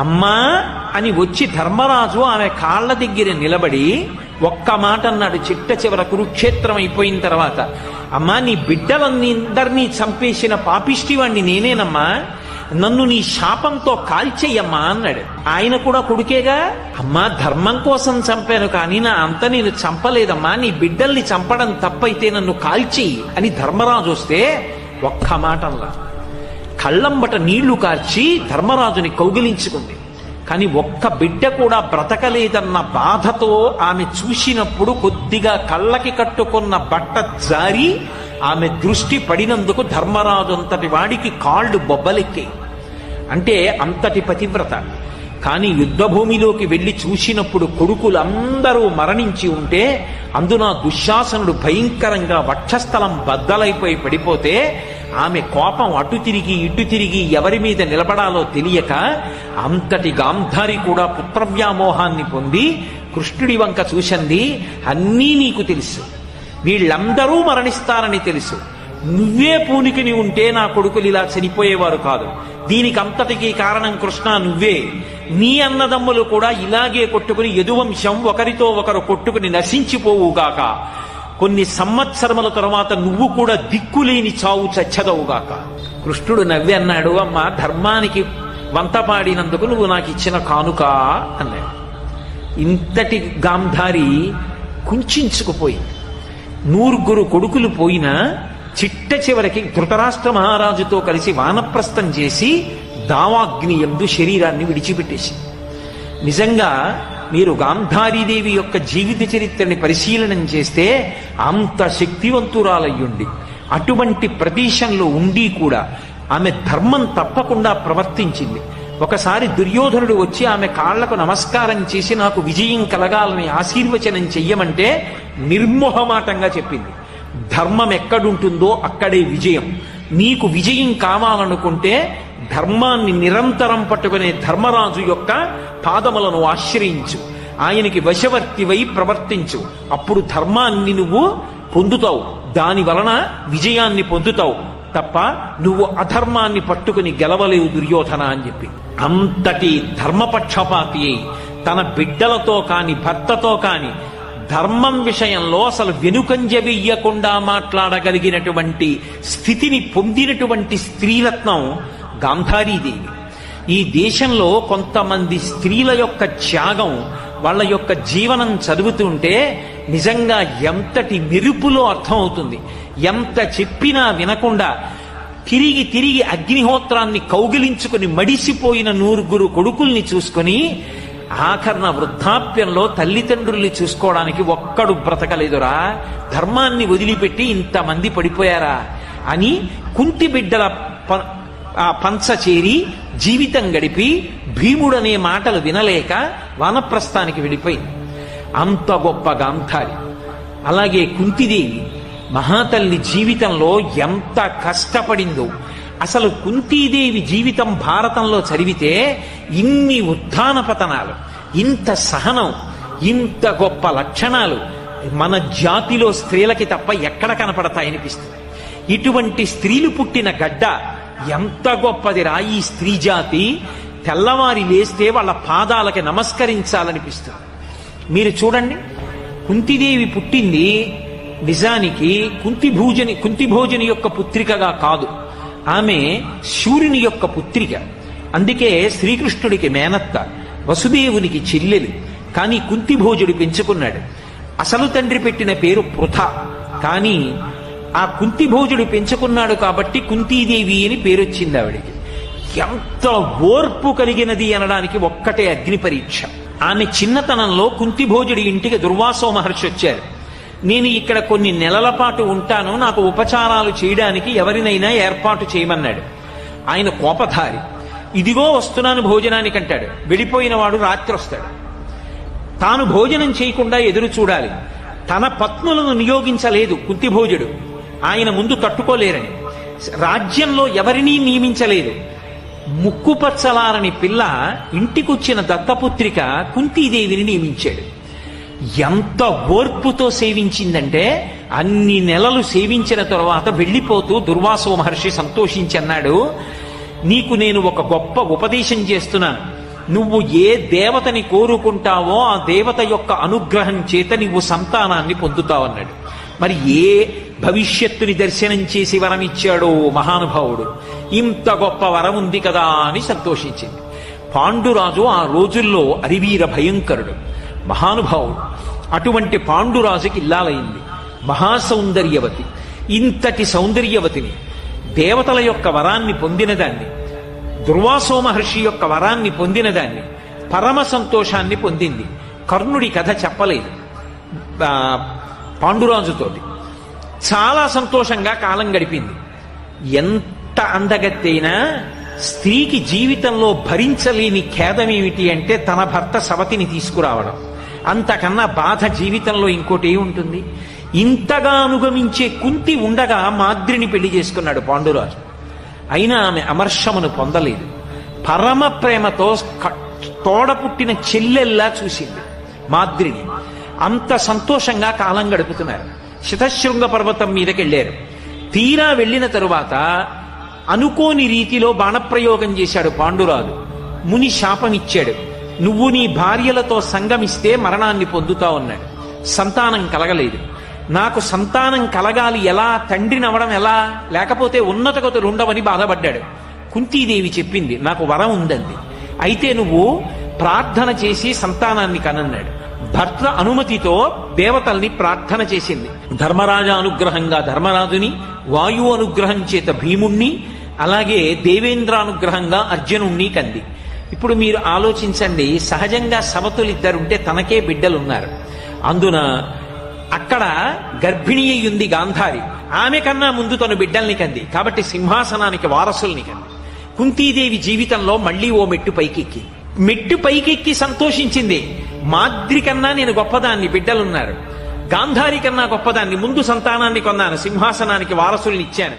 అమ్మా అని వచ్చి ధర్మరాజు ఆమె కాళ్ళ దగ్గర నిలబడి ఒక్క మాట అన్నాడు. చిట్ట చివర కురుక్షేత్రం అయిపోయిన తర్వాత, అమ్మా నీ బిడ్డలందరినీ చంపేసిన పాపిష్టివాణ్ణి నేనేనమ్మా, నన్ను నీ శాపంతో కాల్చేయమ్మా అన్నాడు. ఆయన కూడా కొడుకేగా. అమ్మా ధర్మం కోసం చంపాను కానీ నా అంత నేను చంపలేదమ్మా, నీ బిడ్డల్ని చంపడం తప్పైతే నన్ను కాల్చేయి అని ధర్మరాజు వస్తే ఒక్క మాటల్లా కళ్ళంబట నీళ్లు కార్చి ధర్మరాజుని కౌగిలించుకుంది. కానీ ఒక్క బిడ్డ కూడా బ్రతకలేదన్న బాధతో ఆమె చూసినప్పుడు కొద్దిగా కళ్ళకి కట్టుకున్న బట్ట జారి ఆమె దృష్టి పడినందుకు ధర్మరాజు అంతటి వాడికి కాళ్ళు బొబ్బలెక్కాయి. అంటే అంతటి పతివ్రత. కానీ యుద్ధభూమిలోకి వెళ్లి చూసినప్పుడు కొడుకులందరూ మరణించి ఉంటే అందున దుశ్శాసనుడు భయంకరంగా వక్షస్థలం బద్దలైపోయి పడిపోతే ఆమె కోపం అటు తిరిగి ఇటు తిరిగి ఎవరి మీద నిలబడాలో తెలియక అంతటి గాంధారి కూడా పుత్రవ్యామోహాన్ని పొంది కృష్ణుడి వంక చూసింది. అన్నీ నీకు తెలుసు, వీళ్ళందరూ మరణిస్తారని తెలుసు, నువ్వే పూనికిని ఉంటే నా కొడుకులు ఇలా చనిపోయేవారు కాదు, దీనికి అంతటికీ కారణం కృష్ణ నువ్వే, నీ అన్నదమ్ములు కూడా ఇలాగే కొట్టుకుని యదువంశం ఒకరితో ఒకరు కొట్టుకుని నశించిపోవుగాక, కొన్ని సంవత్సరముల తరువాత నువ్వు కూడా దిక్కులేని చావు చచ్చదవుగాక. కృష్ణుడు నవ్వి అన్నాడు, అమ్మా ధర్మానికి వంతపాడినందుకు నువ్వు నాకు ఇచ్చిన కానుక అన్నాడు. ఇంతటి గాంధారి కుంచుకుపోయింది. 100 కొడుకులు పోయినా చిట్ట చివరికి ధృతరాష్ట్ర మహారాజుతో కలిసి వానప్రస్థం చేసి దావాగ్ని యందు శరీరాన్ని విడిచిపెట్టేసింది. నిజంగా మీరు గాంధారీదేవి యొక్క జీవిత చరిత్రని పరిశీలనం చేస్తే అంత శక్తివంతురాలయ్యుండి అటువంటి ప్రదేశంలో ఉండి కూడా ఆమె ధర్మం తప్పకుండా ప్రవర్తించింది. ఒకసారి దుర్యోధనుడు వచ్చి ఆమె కాళ్లకు నమస్కారం చేసి నాకు విజయం కలగాలని ఆశీర్వచనం చెయ్యమంటే నిర్మోహమాటంగా చెప్పింది, ధర్మం ఎక్కడుంటుందో అక్కడే విజయం, నీకు విజయం కావాలనుకుంటే ధర్మాన్ని నిరంతరం పట్టుకునే ధర్మరాజు యొక్క పాదములను ఆశ్రయించు, ఆయనకి వశవర్తివై ప్రవర్తించు, అప్పుడు ధర్మాన్ని నువ్వు పొందుతావు, దాని వలన విజయాన్ని పొందుతావు తప్ప నువ్వు అధర్మాన్ని పట్టుకుని గెలవలేవు దుర్యోధన అని చెప్పి. అంతటి ధర్మపక్షపాతి అయి తన బిడ్డలతో కాని భర్తతో కాని ధర్మం విషయంలో అసలు వెనుకంజ వెయ్యకుండా మాట్లాడగలిగినటువంటి స్థితిని పొందినటువంటి స్త్రీరత్నం గాంధారీదేవి. ఈ దేశంలో కొంతమంది స్త్రీల యొక్క త్యాగం, వాళ్ళ యొక్క జీవనం చదువుతుంటే నిజంగా ఎంతటి మెరుపులో అర్థమవుతుంది. ఎంత చెప్పినా వినకుండా తిరిగి తిరిగి అగ్నిహోత్రాన్ని కౌగిలించుకుని మడిసిపోయిన 100 కొడుకుల్ని చూసుకొని ఆఖరణ వృద్ధాప్యంలో తల్లిదండ్రుల్ని చూసుకోవడానికి ఒక్కడు బ్రతకలేదురా, ధర్మాన్ని వదిలిపెట్టి ఇంతమంది పడిపోయారా అని కుంతి బిడ్డల పంచ చేరి జీవితం గడిపి భీముడనే మాటలు వినలేక వానప్రస్థానికి వెళ్ళిపోయింది. అంత గొప్ప గాంధారి. అలాగే కుంతిదేవి మహాతల్లి జీవితంలో ఎంత కష్టపడిందో. అసలు కుంతీదేవి జీవితం భారతంలో చదివితే ఇన్ని ఉత్థాన పతనాలు, ఇంత సహనం, ఇంత గొప్ప లక్షణాలు మన జాతిలో స్త్రీలకి తప్ప ఎక్కడ కనపడతాయనిపిస్తుంది. ఇటువంటి స్త్రీలు పుట్టిన గడ్డ ఎంత గొప్పదిరా ఈ స్త్రీ జాతి. తెల్లవారి లేస్తే వాళ్ళ పాదాలకి నమస్కరించాలనిపిస్తుంది. మీరు చూడండి, కుంతిదేవి పుట్టింది నిజానికి కుంతిభోజని యొక్క పుత్రికగా కాదు, ఆమె శూరుని యొక్క పుత్రిక. అందుకే శ్రీకృష్ణుడికి మేనత్త, వసుదేవునికి చెల్లెలు. కానీ కుంతిభోజుడు పెంచుకున్నాడు. అసలు తండ్రి పెట్టిన పేరు పృథ, కానీ ఆ కుంతిభోజుడు పెంచుకున్నాడు కాబట్టి కుంతీదేవి అని పేరొచ్చింది ఆవిడికి. ఎంత ఓర్పు కలిగినది అనడానికి ఒక్కటే అగ్ని పరీక్ష. ఆమె చిన్నతనంలో కుంతిభోజుడి ఇంటికి దుర్వాసో మహర్షి వచ్చారు. నేను ఇక్కడ కొన్ని నెలల పాటు ఉంటాను, నాకు ఉపచారాలు చేయడానికి ఎవరినైనా ఏర్పాటు చేయమన్నాడు. ఆయన కోపధారి. ఇదిగో వస్తున్నాను భోజనానికి అంటాడు. వెళ్ళిపోయిన వాడు రాత్రి వస్తాడు. తాను భోజనం చేయకుండా ఎదురు చూడాలి. తన పత్నులను నియోగించలేదు కుంతిభోజుడు, ఆయన ముందు తట్టుకోలేరని. రాజ్యంలో ఎవరినీ నియమించలేదు. ముక్కుపచ్చలారని పిల్ల ఇంటికొచ్చిన దత్తపుత్రిక కుంతీదేవిని నియమించాడు. ఎంత ఓర్పుతో సేవించిందంటే అన్ని నెలలు సేవించిన తరువాత వెళ్ళిపోతూ దుర్వాసో మహర్షి సంతోషించి అన్నాడు, నీకు నేను ఒక గొప్ప ఉపదేశం చేస్తున్నాను. నువ్వు ఏ దేవతని కోరుకుంటావో ఆ దేవత యొక్క అనుగ్రహం చేత నువ్వు సంతానాన్ని పొందుతావన్నాడు. మరి ఏ భవిష్యత్తుని దర్శనం చేసి వరం ఇచ్చాడో మహానుభావుడు. ఇంత గొప్ప వరం ఉంది కదా అని సంతోషించింది. పాండురాజు ఆ రోజుల్లో అరివీర భయంకరుడు, మహానుభావుడు. అటువంటి పాండురాజుకి ఇల్లాలైంది మహాసౌందర్యవతి. ఇంతటి సౌందర్యవతిని, దేవతల యొక్క వరాన్ని పొందినదాన్ని, దుర్వాసో మహర్షి యొక్క వరాన్ని పొందినదాన్ని, పరమ సంతోషాన్ని పొందింది. కర్ణుడి కథ చెప్పలేదు పాండురాజుతోటి. చాలా సంతోషంగా కాలం గడిపింది. ఎంత అందగత్తైనా స్త్రీకి జీవితంలో భరించలేని ఖేదమేమిటి అంటే తన భర్త సవతిని తీసుకురావడం. అంతకన్నా బాధ జీవితంలో ఇంకోటి ఏముంటుంది? ఇంతగా అనుగమించే కుంతి ఉండగా మాద్రిని పెళ్లి చేసుకున్నాడు పాండురాజు. అయినా ఆమె అమర్షమును పొందలేదు. పరమ ప్రేమతో తోడ పుట్టిన చెల్లెల్లా చూసింది మాద్రిని. అంత సంతోషంగా కాలం గడుపుతున్నారు. శతశృంగ పర్వతం మీదకి వెళ్ళారు. తీరా వెళ్ళిన తరువాత అనుకోని రీతిలో బాణప్రయోగం చేశాడు పాండురాజు. ముని శాపం ఇచ్చాడు, నువ్వు నీ భార్యలతో సంగమిస్తే మరణాన్ని పొందుతావు అన్నాడు. సంతానం కలగలేదు. నాకు సంతానం కలగాలి ఎలా, తండ్రినవడం ఎలా, లేకపోతే ఉన్నత గతులు ఉండవని బాధపడ్డాడు. కుంతీదేవి చెప్పింది, నాకు వరం ఉందండి, అయితే నువ్వు ప్రార్థన చేసి సంతానాన్ని కనన్నాడు. భర్త అనుమతితో దేవతల్ని ప్రార్థన చేసింది. ధర్మరాజ అనుగ్రహంగా ధర్మరాజుని, వాయు అనుగ్రహం చేత భీముణ్ణి, అలాగే దేవేంద్రానుగ్రహంగా అర్జునుణ్ణి కంది. ఇప్పుడు మీరు ఆలోచించండి, సహజంగా సవతులిద్దరుంటే తనకే బిడ్డలున్నారు. అందున అక్కడ గర్భిణి అయ్యింది గాంధారి. ఆమె కన్నా ముందు తను బిడ్డల్ని కంది, కాబట్టి సింహాసనానికి వారసుల్ని కంది. కుంతీదేవి జీవితంలో మళ్లీ ఓ మెట్టు పైకెక్కి, మెట్టు పైకెక్కి సంతోషించింది. మాద్రి కన్నా నేను గొప్పదాన్ని, బిడ్డలున్నారు. గాంధారి కన్నా గొప్పదాన్ని, ముందు సంతానాన్ని కొన్నాను, సింహాసనానికి వారసుల్ని ఇచ్చాను.